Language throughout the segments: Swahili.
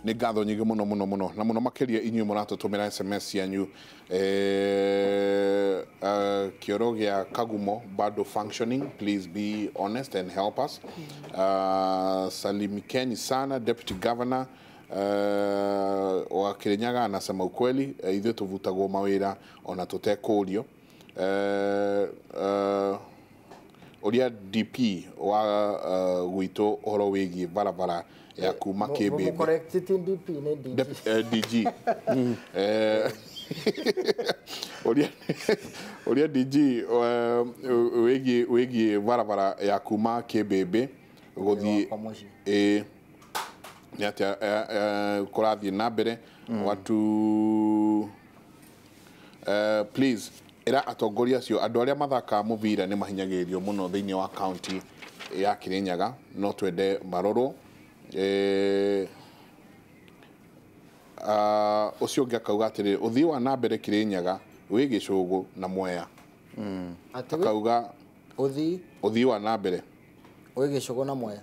nĩ ngatho nyingĩ mũno na mũno makĩria inyuĩ mũratũtũmĩra SMS yanyu kĩoro gĩa kagumo bado functioning, please be honest and help us. Salimikeni sana Deputy Governor wa Kirinyaga anasema ukweli, ithuĩ tũvutagwo mawĩra ona tũtekũrio. Uria DP wa gwitũ ũhoro wĩgiĩ barabara ya kuma Kĩmbĩmbĩ. Corrected DP ne DG. Uria DG wĩgiĩ barabara ya kuma Kĩmbĩmbĩ gũthiĩ nĩ atĩa kũrathiĩ na mbere watu please era atongoria acio andũ arĩa mathaka mũbira nĩ mahinyagĩrĩrio mũno thĩinĩ wa kaunti ya Kirinyaga, no twende marorwo. Ucio ũngĩ akauga atĩrĩ ũthii wa na mbere Kirinyaga wĩ Gĩcũgũ na Mwea. Akauga ũthii wa na mbere wĩ Gĩcũgũ na Mwea.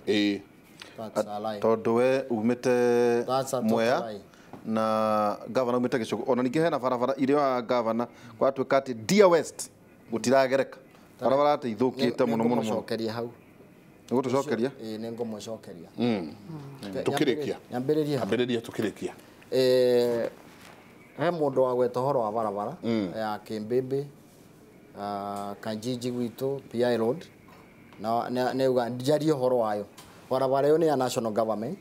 Tondũ we umĩte Mwea na governor umĩte Gĩcũgũ, ona ningĩ hena barabara irĩ wa governor gwatuĩka atĩ Deer West gũtiragereka, barabara atĩ ithũkĩte mũno mũno. Nĩngũmũcokeria hau. Nĩgũtũcokeria? Nĩngũmũcokeria. Tũkĩrĩkia. Ambĩrĩria tũkĩrĩkia. He mũndũ wa gweta ũhoro wa barabara ya Kĩmbĩmbĩ Kanjiji gwitũ PI Road na neuga njarie ũhoro wayo. Barabara ĩyo nĩ ya national government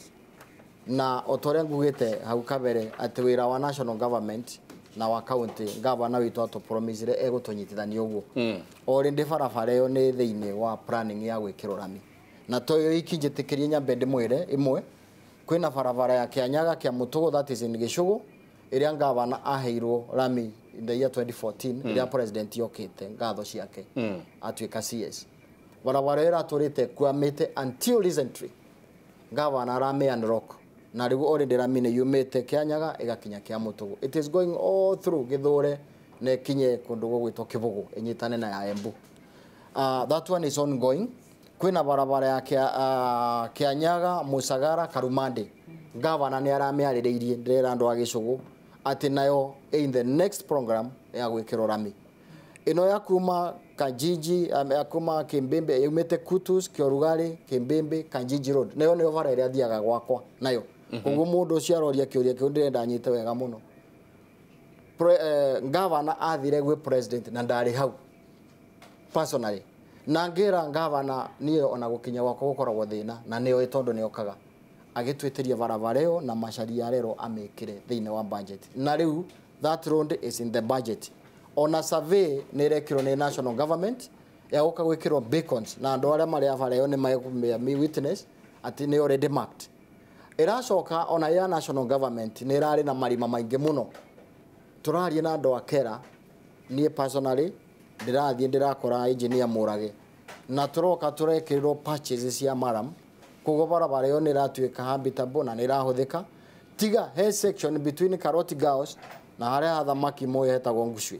na otoria ngugĩte hau kabere atĩ wĩra wa national government na wa county governor witũ atũpromisire egũtũnyitithania ũguo. Already barabara ĩyo nĩ thĩinĩ wa planning ya gwĩkĩrwo rami na toyo ikinjĩtĩkĩrie nyambe ndĩmwĩre imwe kwĩna barabara ya Kirinyaga kĩa Mũtũgũ that is in Gĩcũgũ ĩrĩa governor aheirwo rami in the year 2014 ĩrĩa president yokĩte ngatho ciake atuĩka CS. Barabara ĩyo atũrĩte kwamĩte until recently governor rame and rock na rĩu already rami nĩ yumĩte Kirinyaga ĩgakinya kĩa Mũtũgũ. It is going all through Gĩthũre na kinye kũndũ gwĩtwo Kĩbũgũ ĩnyitane na ya Embu. That one is ongoing. Kwĩna barabara ya Kirinyaga Mũcagara Karumande governor nĩ aramĩarĩrĩirie ndĩrera andũ a Gĩcũgũ atĩ nayo in the next program ya gwĩkĩrwo rami. Ino ya kuma Kanjiji ya kuma Kĩmbĩmbĩ yumĩte Kutus Kĩorugari Kĩmbĩmbĩ Kanjiji Road nayo nĩyo bara ĩrĩa thiaga gwakwa nayo. Koguo mũndũ ũcio aroria kĩũria kĩu ndĩrenda nyite wega mũno. Governor athire gwĩ president na ndarĩ hau personally. Na ngĩra governor niĩ ona gũkinya gwakwa gũkoragwo thĩna na nĩyo tondũ nĩokaga agĩtwĩtĩria barabara ĩyo na macaria rero amĩkĩre thĩinĩ wa budget. Na rĩu that road is in the budget. Ona survey nĩ rekĩrwo nĩ national government ya gũka gwĩkĩrwo beacons na andũ arĩa marĩ bara ĩyo nĩ witness atĩ nĩ already marked. Ĩracoka ona ya national government nĩ ĩrarĩ na marima maingĩ mũno. Tũraria na andũ a Kera niĩ personally ndirakora engineer Mũrage na tũroka tũrekĩrwo patches cia maram koguo barabara ĩyo nĩ ĩratuĩka habitable na nĩ ĩrahũthĩka tiga he section between Karoti Girls na harĩa thamaki moyo hetagwo Ngucui.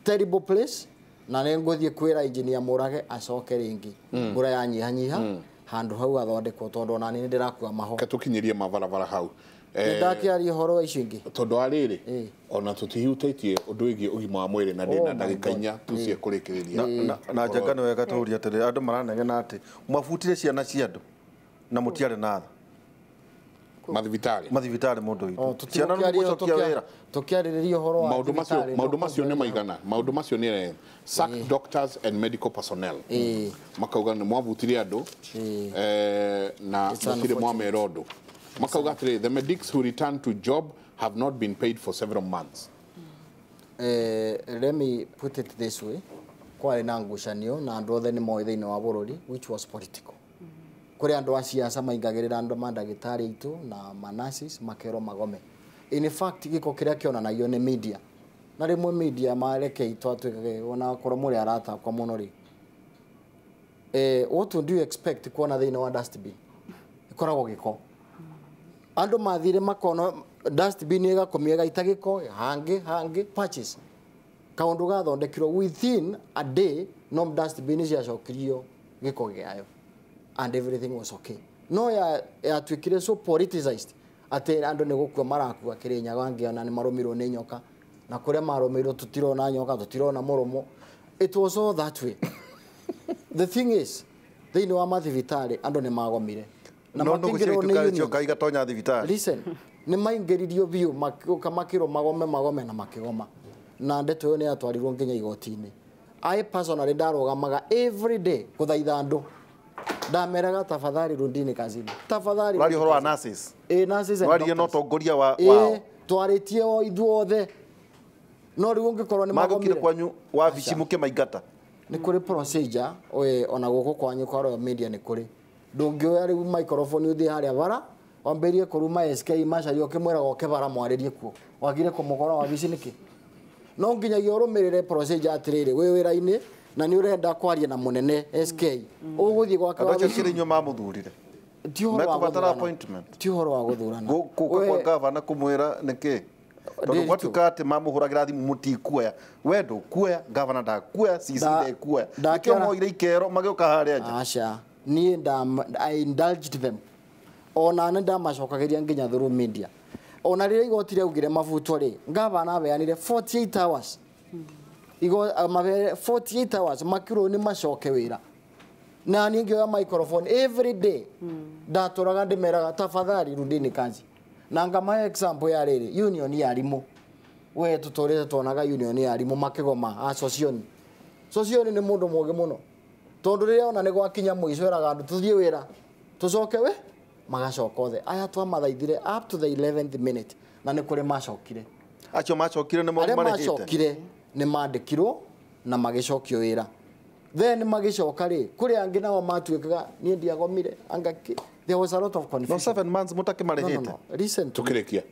Terrible place na nĩ ngũthiĩ kwĩra engineer Mũrage acoke rĩngĩ mbura yanyihanyiha handũ hau athondekwo tondũ ona nĩ ndĩrakua maho. Katũkinyĩrie mabarabara hau. Ndakĩaria ũhoro icio ingĩ. Tondũ arĩrĩ ona tũtihutĩtie ũndũ wĩgiĩ ũgima wa mwĩrĩ na ndĩna ndagĩka 4 tucie kũrĩkĩrĩria. Na njanga nĩ wega tũũria atĩrĩ andũ maranegena atĩ mwabutire ciana cia andũ na mũtiarĩ na tha. Mathibitarĩ mũndũ witũ. Ciana nĩ gũcokia wĩra. Tũkĩarĩrĩria ũhoro wa maũndũ macio nĩ maigana. Maũndũ macio nĩ sack doctors and medical personnel. Makauga nĩ mwabutire andũ na mũtirĩ mwamera ũndũ. Makauga atĩrĩ the medics who returned to job have not been paid for several months. Let me put it this way. Kwarĩ na ngucanio na andũ othe nĩ moĩ thĩinĩ wa bũrũri which was political. Kuri andũ a siasa maingagĩrĩra andũ mandagĩtarĩ aitũ na manasis makero magome. In fact gĩko kĩrĩa kĩonanagio nĩ media na rĩmwe media mareke itwatuĩkage ona korwo mũrĩ aratakwa mũno rĩ. What would you expect kuona thĩinĩ wa dustbin? Ikoragwo gĩko. Andũ mathire makona dustbin ĩgakomia gaita gĩko hangi patches. Kaũndũ gathondekirwo within a day no dustbin ciacokirio gĩko gĩayo and everything was okay. No ya twikire so politicized ate andu ni gukua marakua Kirinyaga wangiona ni marumirwo ni nyoka na kuria marumirwo tutirona nyoka tutirona murumo. It was all that way. The thing is, thiini wa mathibitari andu ni magomire na makingirwo ni union igatonya thibitari. Listen, ni maingiririo biu makiro magome na makigoma na ndeto yo ni atwarirwo nginya igoti-ini. I personally ndarugamaga every day kuthaitha andu ndameraga tafadhali rudini kazini, tafadhali wali horo wa nurses nurses wali no tongoria wao twaritie o ithuothe no riu ngikorwo ni magokire kwanyu wabici muke maingata ni kuri procedure ona guko kwanyu kwa Royal Media ni kuri ndungioya riu microphone uthi haria bara wamberie kuruma SK macari okimwera goke bara mwaririe kuo wagire kumukora wabici niki no nginyagia urumirire procedure atiriri wi wira-ini na ni urenda kwaria na munene SK uguthie gwaka wabici Kirinyo mamuthurire mekubatara appointment ti horo wa guthurana guka kwa governor kumwira niki tondu gwatukate mamuhuragira thimu mutikuoya wendo kuoya governor ndakuoya CC ndekuoya nikio moire ikero magioka haria nja acha ni I indulged them ona nenda macokagiria nginya through media ona rire igoti riaugire mabuto ri governor abeanire 48 hours mabe 48 hours makiro ni macoke wira na ni ngioya microphone every day ndaturaga ndimeraga tafadhali rudini kazi na ngama example ya riri union ya rimu we tutorete tuonaga union ya rimu makigoma association ni mundu muge muno tondu riria ona ni gwakinya muico eraga andu tuthie wira tucoke we magacoka othe aya twa mathaithire up to the 11th minute na ni kuri macokire acio macokire ni mo macokire ni mandikirwo na magicokio wira then magicoka ri kuri angi nao matuikaga ni ndiagomire angaki there was a lot of confusion. No 7 months mutake marehete. No. Listen to tukirekia.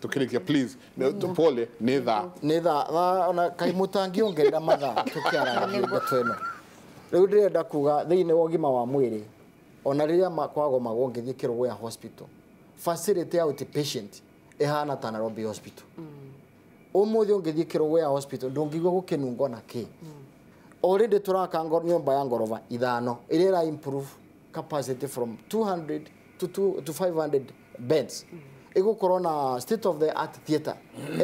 Tukirekia please. Pole netha ona kai mutangi ongerera matha tukiara nginya tweno. Riu ndirenda kuga thiini wa gima wa mwiri ona riria makwago magongithie Kirinyaga hospital. Facility outpatient ehana ta Nairobi hospital. Umuthi ongithie Kirinyaga hospital ndungigwa gukinungo na ki. Already turaka nyumba ya ngorova ithano irira improve capacity from 200 to 500 beds. Ego corona state of the art theater,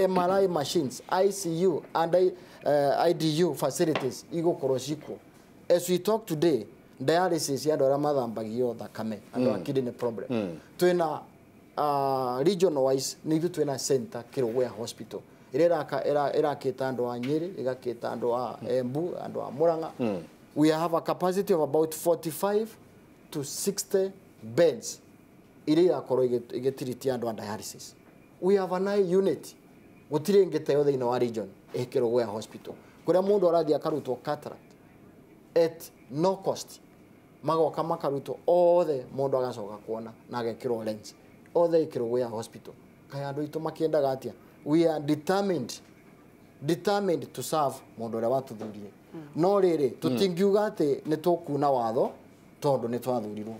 MRI machines, ICU and IDU facilities ego koroshiko. As we talk today, dialysis ya ndora mathambagio thakame and kidney problem. Twina regional wise nidu twina center Kirinyaga hospital. Era kitando wa Nyeri, ega kitando wa Embu, and wa Muranga. We have a capacity of about 45 to 60 beds. Ira koro igetiriti and dialysis. We have an unit. Gutire ngete othe in our region, Kirinyaga hospital. Kuria mundu arathia karutwo cataract at no cost. Magoka makaruto othe mundu agacoka kuona na agekirwo lens. Othe Kirinyaga hospital. Kaya andu itu makiendaga atia. We are determined to serve mundu ria watuthurie no riri tutingiuga ati ni tukuna watho tondu ni twathurirwo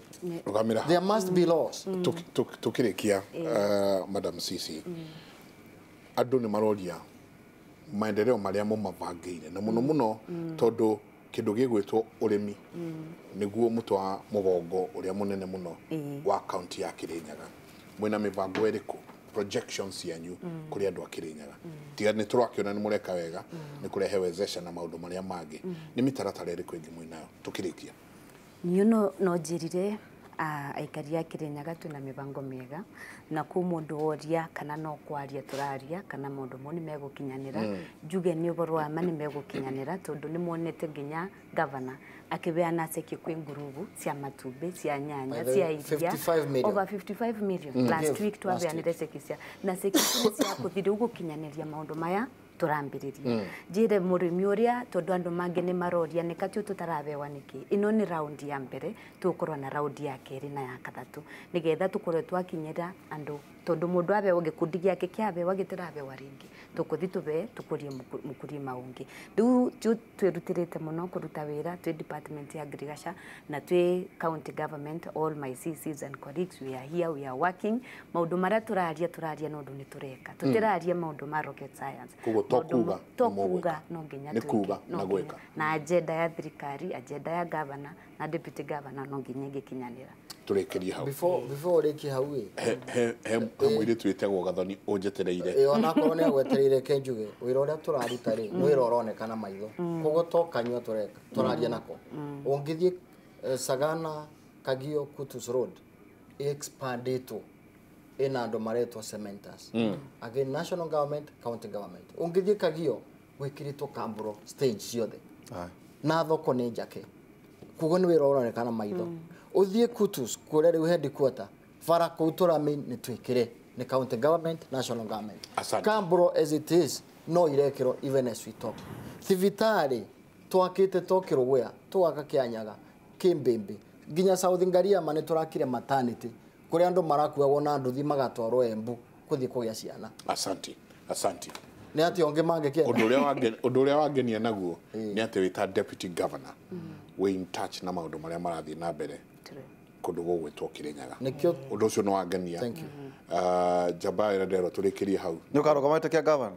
there must be laws tukirekia Madam CC andu ni maroria maendeleo maria mo mavangire na muno tondu kindu gigwitwo urimi niguo mutwa mugongo uria munene muno wa kaunti ya Kirinyaga mwina mivango eriku projections yanyu kuri andu a Kirinyaga tiga ni turakiona ni mureka wega ni kurehe wezesha na maundu maria mangi ni mitaratara iriku ingi mwinayo tukirikia niyo no njirire aikari a Kirinyaga twina mibango miega na ku mundu woria kana no kwaria turaria kana mundu mo ni megukinyanira njuge ni uboro wa mani megukinyanira tondu ni monete nginya governor akibeana seki kwi ngurubu cia matumbi cia nyanya cia iria over 55 million last week twabeanire seki cia na seki cia kuthire ugukinyaniria maundu maya turambiriria jire murimi uria tondu andu mangi ni maroria ni katio tutarabewa niki ino ni round ya mbere tukorwa na round ya keri na ya kathatu nigetha tukorwe twakinyira andu tondu mundu abewa gikundi giake kiabewa gitirabewa ringi tukuthi tube tukurie mukurima ungi riu twirutirite muno kuruta wira twi department ya agriculture na twi county government all my CCs and colleagues we are here we are working maundu maria turaria nondu ni tureka tutiraria maundu ma rocket science tokuga no nginya nikuga na gweka na agenda ya thirikari agenda ya governor na deputy governor no nginya gikinyanira turekerie hau before reki hau he mwiri twitagwo gathoni unjetereire ona korwo ne gwetereire kenjuge wira uria turaruta ri no wira uronekana maitho kogo tokanywa turaria nako ungithie Sagana Kagio Kutus Road expandito ina ando maretwo cementers again national government county government ungithie Kagio gwikirito kamburo stage ciothe na thoko ni njake kugo ni wira uronekana maitho uthie Kutus kuria riu headquarter fara kutura main ni twikire ni county government national government kamburo as it is no irekiro even as we talk thivitari twakite tokiro wea twaka Kirinyaga Kimbembe ginya South Ngaria mane turakire maternity kuri andu marakuwa wona nduthi magatwarwo Embu kuthie kugia ciana asante ni ati onge mange kia undu uria wangenia naguo ni ati wita deputy governor we in touch na maundu maria marathie na mbere kundu gugwitwo Kirinyaga undu ucio no wangenia thank you jaba ira ndero turekerie hau ni ukaroga maite kia governor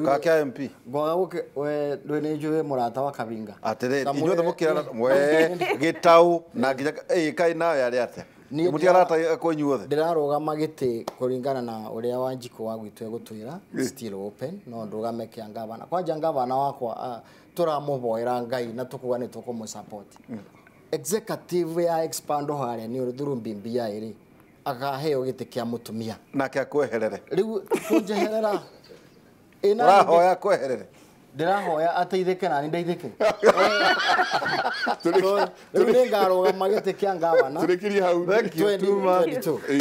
Kaka MP goga we ndwene njue murata wa Kabinga atere inyuothe mukirana we gitau na nginya kai nawe yari ate mutiarata ko inyuothe ndirarugama giti kuringana na uria Wanjiko wa gwitwe gutwira still open no ndugame kia ngavana kwanja ngavana wakwa turamuboera Ngai na tukuga ni tukumu support executive ya expando haria ni urithuru mbimbia iri akaheo giti kia mutumia nake akweherere riu kunjeherera Rahoya kweherere ndirahoya ateithike na ndeithike tuli ngaro magete kia ngavana turekirie hau thank you tuma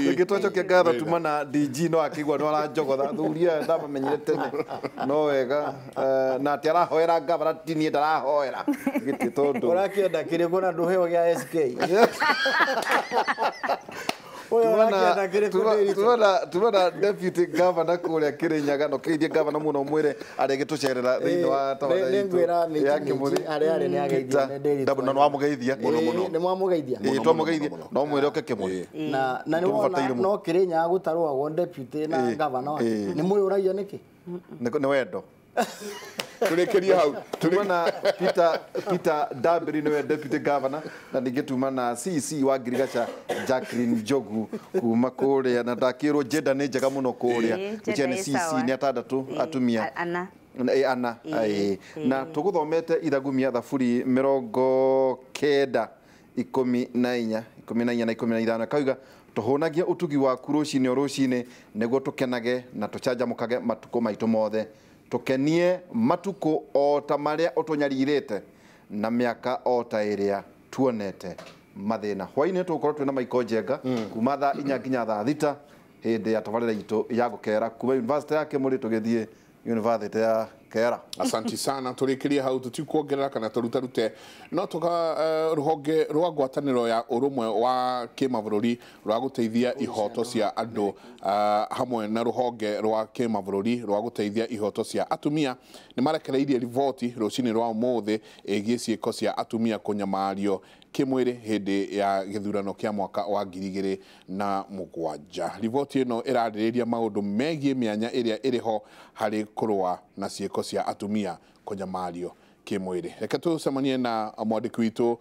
ngitocho kia gatha tuma na DG no akigwa no arajogotha thuria ndamenyire tene no wega na ati arahoera ngavana tinie ndarahoera giti tondu urakienda kirego na nduheo gia SK tuona deputy governor kuria Kirinyaga no keithie governor muno mwire aregetucerera thiini wa tawara ya Kimuri ari ni ageithia ndabu no wamugeithia ni mwamugeithia twamugeithia no mwire oke Kimuri na ni wona no Kirinyaga gutarwa deputy na governor ni muri uragia niki ni wendo turekerie hau tumana Peter Dabiri niwe deputy governor na ningetuma na CC wa Girigacha Jacqueline Jogu kuma kuria na ndakirwo jeda ni njega muno kuria ni CC ni atandatu atumia ana na tuguthomete ithagumia thaburi 90 14 na 15 kauga tuhonagia utugi wa rucini niguo tukenage na tucanjamukage matuko maitu mothe tukenie matuko o ta maria utunyaririte na miaka o ta iria tuonete mathina hwaine tukorwo twina maiko njenga kuma thaa 4 nginya thaa 6 hindi ya tabarira itu ya gukera kuma university yake muri tugithie university ya Kera. Asanti sana turekerie hau tutikuongerera kana turutarute no tuka ruhonge rwa ngwataniro ya urumwe wa kimabũrũri rwa guteithia ihoto cia andu hamwe na ruhonge rwa kimabũrũri rwa guteithia ihoto cia atumia ni marekereirie riboti rucini rwa umuthi egie ciiko cia atumia kunyamario kimwiri hindi ya githurano kia mwaka wa 2007. Riboti ino irarĩrĩria maundu megie mianya iria iriho hari kurwa na ciiko cia atumia kunyamario kimwiri. Reke tucemanie na mwandiki witu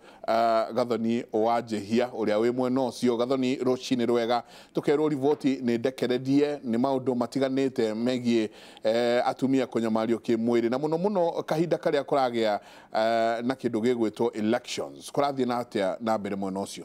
Gathoni Wanjihia uria wi mwena ucio. Gathoni, rucini rwega, tukerwo riboti ni ndekeredie ni maundu matiganite megie atumia kunyamario kimwiri na muno kahinda karia kuragia na kindu gigwitwo elections kurathie na atia na mbere mwena ucio.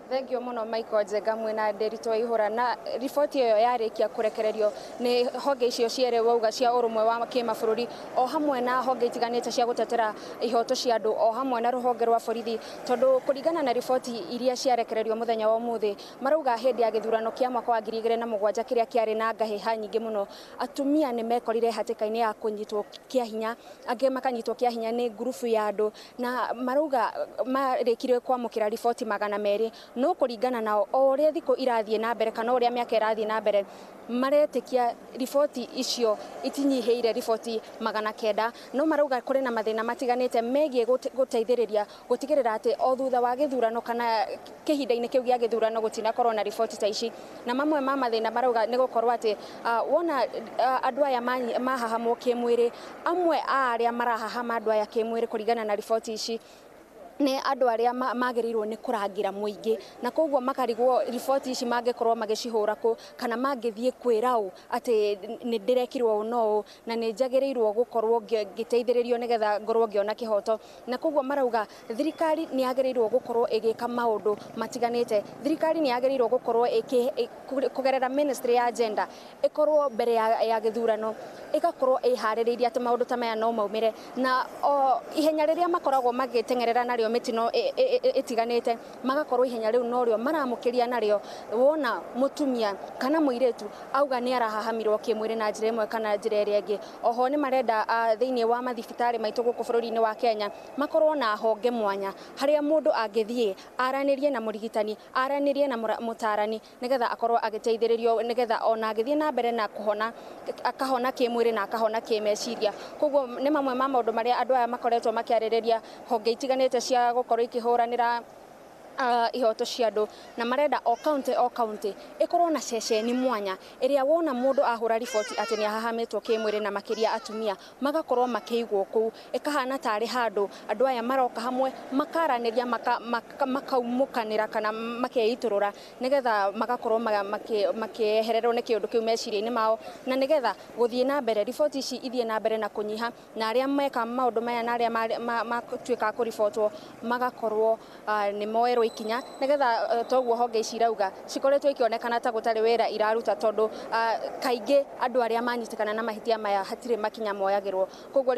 Thank you muno Michael Njenga mwena Nderito Ihura na riboti iyo yarikia kurekererio ni honge icio ciere wauga cia urumwe wa kimabũrũri o hamwe na honge itiganite cia gutetera ihoto cia andu o hamwe na ruhonge rwa borithi tondu kuringana na riboti iria ciarekererio muthenya wa umuthi marauga hindi ya githurano kia mwaka wa 2007 kiria kiari na ngahiha nyingi muno atumia ni mekorire hatikaini ya kunyitwo kia hinya ange makanyitwo kia hinya ni grupu ya andu na marauga marikire kwamukira riboti 200 no kuringana nao o uria thiko irathie na mbere kana uria miaka irathie na mbere maretikia riboti icio itinyiheire riboti 900 no marauga kuri na mathina matiganite megie guteithiriria gutigirira ati o thutha wa githurano kana kihinda-ini kiu gia githurano gutina korwo na riboti ta ici na mamwe ma mathina marauga ni gukorwo ati wona andu aya mahahamwo kimwiri amwe aria marahahama andu aya kimwiri kuringana na riboti ici nĩ andũ arĩa magĩrĩirwo nĩ kũrangira mũingĩ na koguo makarigwo riboti ici mangĩkorwo magĩcihũra kũ kana mangĩthiĩ kwĩra ũ atĩ nĩ ndĩrekirwo no na nĩ njagĩrĩirwo gũkorwo ngĩteithĩrĩrio nĩgetha ngorwo ngĩona kĩhoto na koguo marauga thirikari nĩ yagĩrĩirwo gũkorwo ĩgĩka maũndũ matiganĩte thirikari nĩ yagĩrĩirwo gũkorwo kũgerera ministry ya gender ĩkorwo mbere ya gĩthurano ĩgakorwo ĩharĩrĩirie atĩ maũndũ ta maya no maumĩre na ihenya rĩrĩa makoragwo magĩtengerera narĩo mitino itiganĩte magakorwo ihenya rĩu no rĩo maramũkĩria narĩo wona mũtumia kana mũirĩtu auga nĩ arahahamirwo kĩmwĩrĩ na njĩra ĩmwe kana njĩra ĩrĩa ĩngĩ oho nĩ marenda thĩinĩ wa mathibitarĩ maitũ gũkũ bũrũri-inĩ wa Kenya makorwo na honge mwanya harĩa mũndũ angĩthiĩ aranĩrie na mũrigitani aranĩrie na mũtarani nĩgetha akorwo agĩteithĩrĩrio nĩgetha ona agĩthiĩ na mbere na kuhona akahona kĩmwĩrĩ na akahona kĩmeciria koguo nĩ mamwe ma maũndũ marĩa andũ aya makoretwo makĩarĩrĩria honge itiganĩte cia gũkorwo ikĩhũranĩra ihoto cia andũ na marenda o county ikorwo na ceceni mwanya ĩrĩa wona mũndũ ahũra riboti atĩ nĩ ahahamĩtwo kĩmwĩrĩ na makĩria atumia magakorwo makĩigwo kũu ĩkahana tarĩ handũ andũ aya maroka hamwe makaranĩria makaumũkanĩra kana makeitũrũra nĩgetha magakorwo makĩehererwo nĩ kĩũndũ kĩu meciria-inĩ mao na nĩgetha gũthiĩ na mbere riboti ici ithiĩ na mbere na kũnyiha na arĩa meka maũndũ maya na arĩa matuĩka kũribotwo magakorwo nĩ moerwo ikinya nĩgetha toguo honge ici irauga cikoretwo ikionekana ta gũtarĩ wĩra iraruta tondũ kaingĩ andũ arĩa manyitikana na mahĩtia maya hatirĩ makinya moyagĩrwo koguo